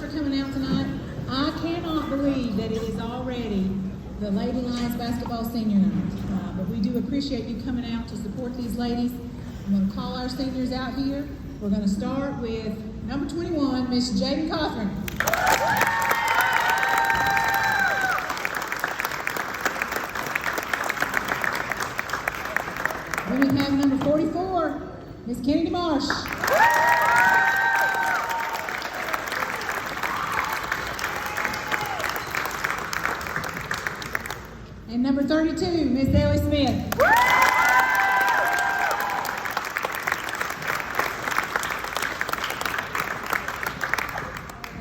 much for coming out tonight. I cannot believe that it is already the Lady Lions basketball senior night. But we do appreciate you coming out to support these ladies. I'm going to call our seniors out here. We're going to start with number 21, Miss Jaden Cothran. Then we have number 44, Miss Kennedy Marsh. And number 32, Miss Ellie Smith.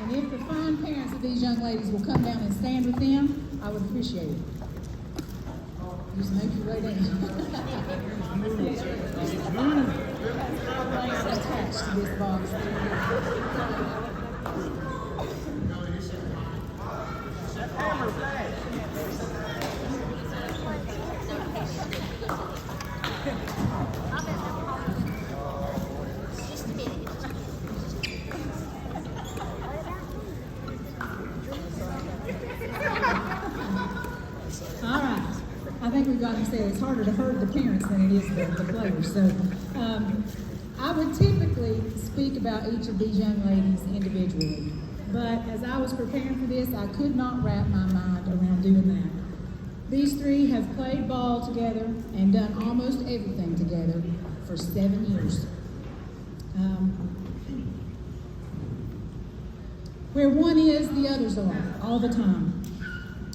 And if the fine parents of these young ladies will come down and stand with them, I would appreciate it. Just make your way down. Attached to this box. All right. I think we've got to say it's harder to herd the parents than it is the players. So I would typically speak about each of these young ladies individually. But as I was preparing for this, I could not wrap my mind around doing that. These three have played ball together and done almost everything together for 7 years. Where one is, the others are, all the time.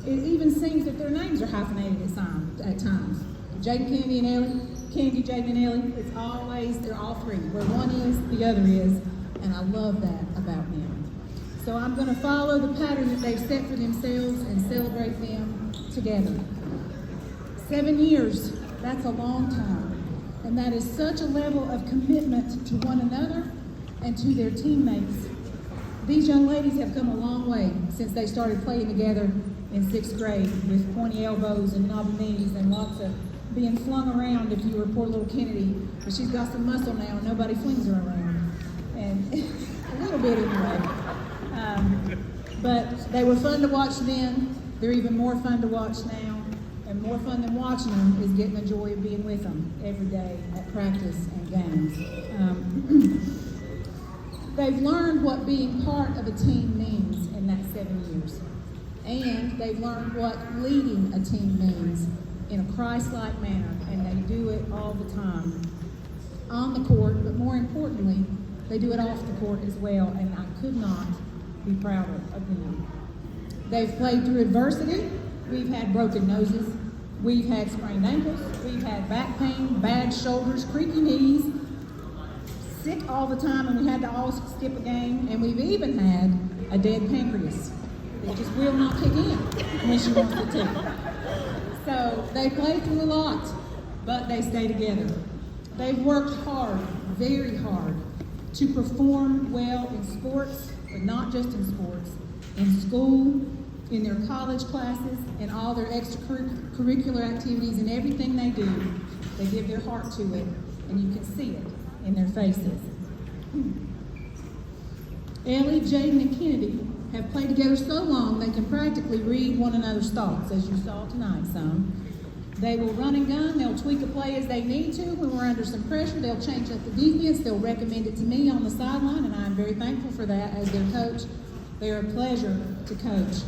It even seems that their names are hyphenated at times. Jaden, Kennedy, and Ellie. Kennedy, Jaden, and Ellie. It's always, they're all three. Where one is, the other is. And I love that about them. So I'm going to follow the pattern that they've set for themselves and celebrate them together. 7 years, that's a long time. And that is such a level of commitment to one another and to their teammates. These young ladies have come a long way since they started playing together in 6th grade with pointy elbows and knobby knees and lots of being flung around if you were poor little Kennedy. But she's got some muscle now and nobody flings her around. And a little bit anyway. But they were fun to watch then. They're even more fun to watch now. And more fun than watching them is getting the joy of being with them every day at practice and games. They've learned what being part of a team means in that 7 years. And they've learned what leading a team means in a Christ-like manner, and they do it all the time. On the court, but more importantly, they do it off the court as well, and I could not be prouder of them. They've played through adversity. We've had broken noses. We've had sprained ankles. We've had back pain, bad shoulders, creaky knees, sick all the time, and we had to all skip a game, and we've even had a dead pancreas. It just will not kick in when she wants it to. So they play through a lot, but they stay together. They've worked hard, very hard, to perform well in sports, but not just in sports, in school, in their college classes, in all their extracurricular activities, and everything they do. They give their heart to it, and you can see it in their faces. Ellie, Jaden, and Kennedy have played together so long they can practically read one another's thoughts, as you saw tonight some. They will run and gun, they'll tweak a play as they need to. When we're under some pressure, they'll change up the defense, they'll recommend it to me on the sideline, and I'm very thankful for that as their coach. They're a pleasure to coach.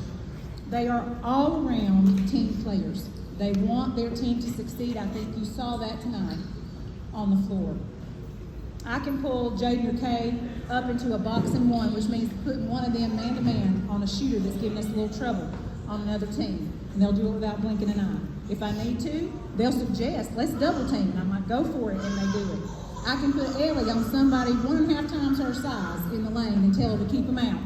They are all-around team players. They want their team to succeed. I think you saw that tonight on the floor. I can pull Jaden or Kay up into a box and one, which means putting one of them man-to-man on a shooter that's giving us a little trouble on another team. And they'll do it without blinking an eye. If I need to, they'll suggest, let's double team. And I'm like, go for it, and they do it. I can put Ellie on somebody 1.5 times her size in the lane and tell her to keep them out.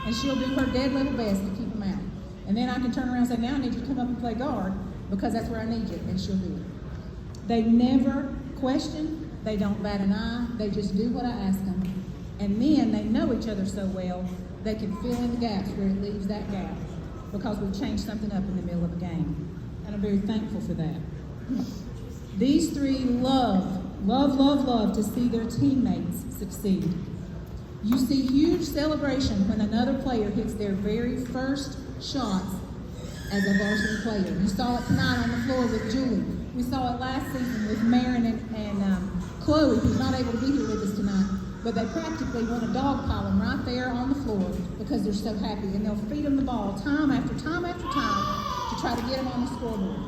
And she'll do her dead level best to keep them out. And then I can turn around and say, now I need you to come up and play guard because that's where I need you, and she'll do it. They never question. They don't bat an eye. They just do what I ask them. And then they know each other so well, they can fill in the gaps where it leaves that gap because we've changed something up in the middle of a game. And I'm very thankful for that. These three love to see their teammates succeed. You see huge celebration when another player hits their very first shots as a varsity player. You saw it tonight on the floor with Julie. We saw it last season with Marin and Chloe, who's not able to be here with us tonight. But they practically want to dogpile them right there on the floor because they're so happy. And they'll feed them the ball time after time after time to try to get them on the scoreboard.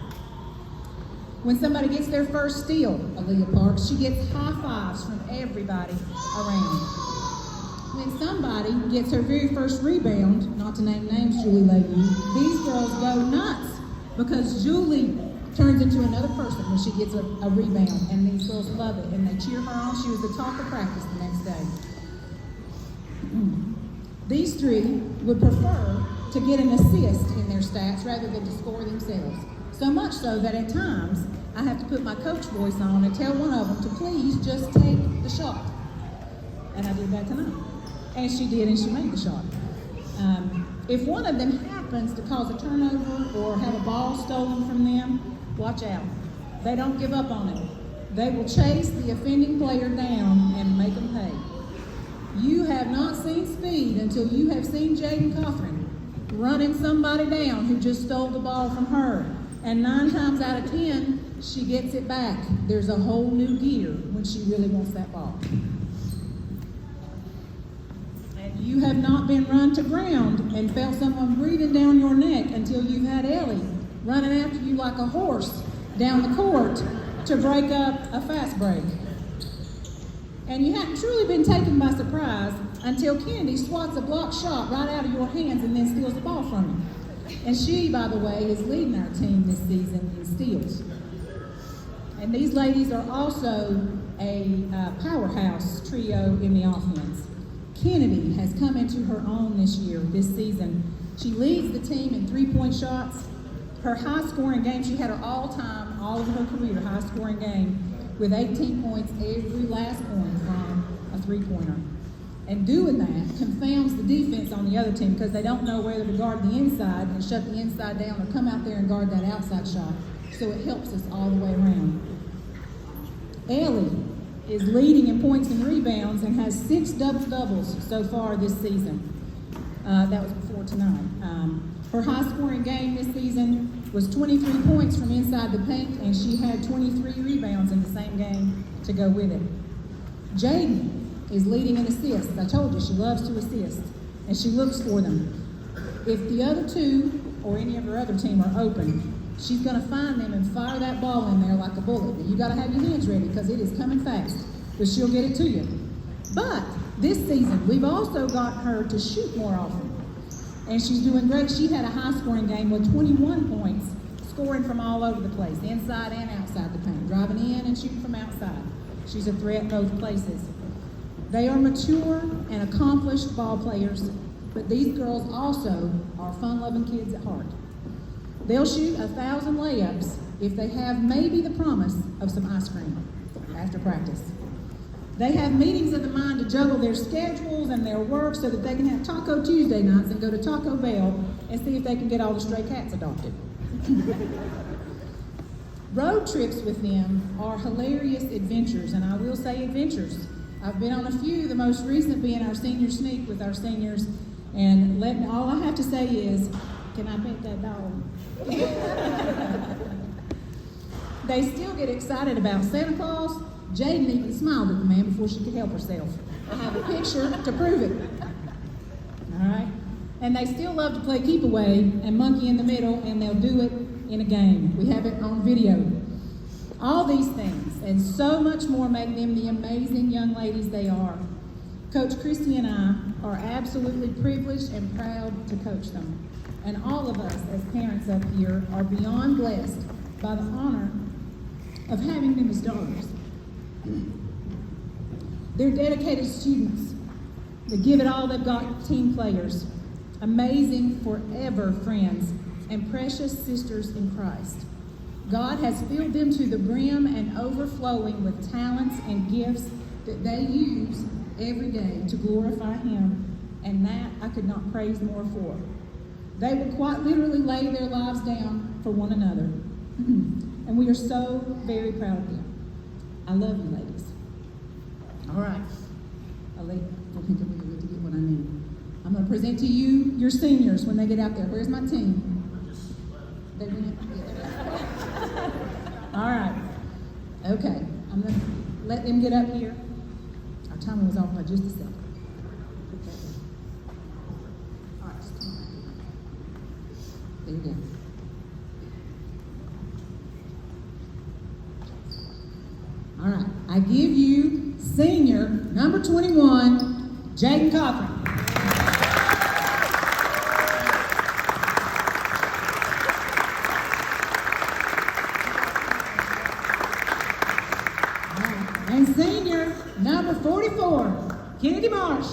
When somebody gets their first steal, Aaliyah Parks, she gets high fives from everybody around. When somebody gets her very first rebound, not to name names, Julie Levy, these girls go nuts because Julie turns into another person when she gets a rebound, and these girls love it, and they cheer her on. She was the talk of practice the next day. These three would prefer to get an assist in their stats rather than to score themselves. So much so that at times, I have to put my coach voice on and tell one of them to please just take the shot. And I did that tonight. And she did, and she made the shot. If one of them happens to cause a turnover or have a ball stolen from them, watch out. They don't give up on it. They will chase the offending player down and make them pay. You have not seen speed until you have seen Jaden Cothran running somebody down who just stole the ball from her. And 9 times out of 10, she gets it back. There's a whole new gear when she really wants that ball. And you have not been run to ground and felt someone breathing down your neck until you've had Ellie running after you like a horse down the court to break up a fast break. And you haven't truly been taken by surprise until Kennedy swats a blocked shot right out of your hands and then steals the ball from you. And she, by the way, is leading our team this season in steals. And these ladies are also a powerhouse trio in the offense. Kennedy has come into her own this season. She leads the team in 3-point shots. Her high-scoring game, she had her all-time, all of her career high-scoring game with 18 points every last point from a three-pointer. And doing that confounds the defense on the other team because they don't know whether to guard the inside and shut the inside down or come out there and guard that outside shot. So it helps us all the way around. Ellie is leading in points and rebounds and has 6 double-doubles so far this season. That was before tonight. Her high-scoring game this season was 23 points from inside the paint, and she had 23 rebounds in the same game to go with it. Jaden is leading in assists. I told you she loves to assist, and she looks for them. If the other two or any of her other team are open, she's going to find them and fire that ball in there like a bullet. But you got to have your hands ready because it is coming fast, but she'll get it to you. But this season, we've also got her to shoot more often. And she's doing great. She had a high-scoring game with 21 points, scoring from all over the place, inside and outside the paint, driving in and shooting from outside. She's a threat both places. They are mature and accomplished ball players, but these girls also are fun-loving kids at heart. They'll shoot 1,000 layups if they have maybe the promise of some ice cream after practice. They have meetings of the mind to juggle their schedules and their work so that they can have Taco Tuesday nights and go to Taco Bell and see if they can get all the stray cats adopted. Road trips with them are hilarious adventures, and I will say adventures. I've been on a few, the most recent being our senior sneak with our seniors, and all I have to say is, can I pet that dog? They still get excited about Santa Claus. Jaden even smiled at the man before she could help herself. I have a picture to prove it. All right? And they still love to play keep away and monkey in the middle, and they'll do it in a game. We have it on video. All these things and so much more make them the amazing young ladies they are. Coach Christy and I are absolutely privileged and proud to coach them. And all of us as parents up here are beyond blessed by the honor of having them as daughters. They're dedicated students. They give it all they've got, team players, amazing forever friends, and precious sisters in Christ. God has filled them to the brim and overflowing with talents and gifts that they use every day to glorify Him, and that I could not praise more for. They will quite literally lay their lives down for one another, and we are so very proud of them. I love you, ladies. All right. I'll pick up with you. present to you your seniors when they get out there. Where's my team? They went? Yeah. All right. Okay. I'm going to let them get up here. Our timer was off by just a second. All right. Just come on. There you go. All right. I give you senior number 21, Jaden Cochran. And senior number 44, Kennedy Marsh.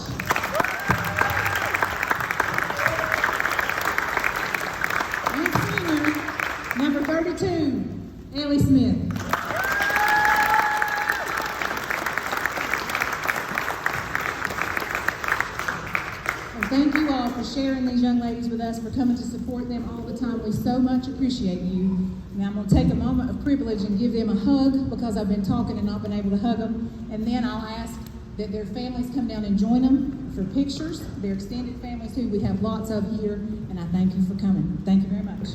And senior number 32, Ellie Smith. And thank you all for sharing these young ladies with us, for coming to support them all the time. We so much appreciate you. Now I'm going to take a moment of privilege and give them a hug, because I've been talking and not been able to hug them. And then I'll ask that their families come down and join them for pictures, their extended families who we have lots of here. And I thank you for coming. Thank you very much.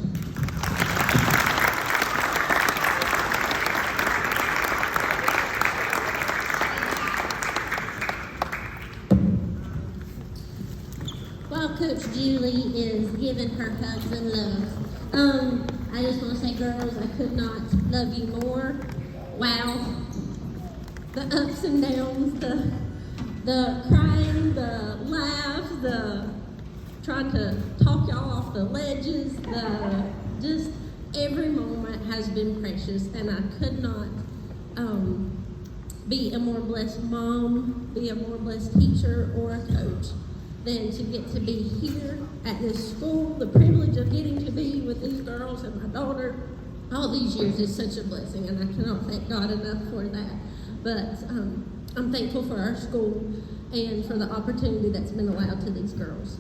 While Coach Julie is giving her hugs and love, I just want to say, girls, I could not love you more. Wow. The ups and downs, the crying, the laughs, the trying to talk y'all off the ledges, just every moment has been precious, and I could not be a more blessed mom, be a more blessed teacher or a coach than to get to be here at this school. The privilege of getting to be with these girls and my daughter all these years is such a blessing, and I cannot thank God enough for that. But I'm thankful for our school and for the opportunity that's been allowed to these girls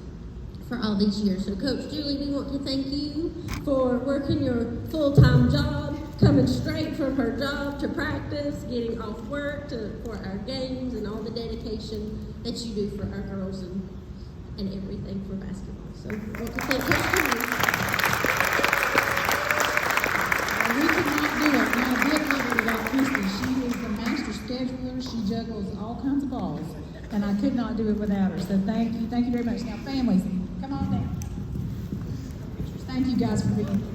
for all these years. So Coach Julie, we want to thank you for working your full-time job, coming straight from her job to practice, getting off work for our games, and all the dedication that you do for our girls and everything for basketball. So I want to thank Coach Julie. We could not do it. Now, I did love her without Christy. She is the master scheduler. She juggles all kinds of balls. And I could not do it without her. So thank you. Thank you very much. Now, families, come on down. Thank you guys for being here.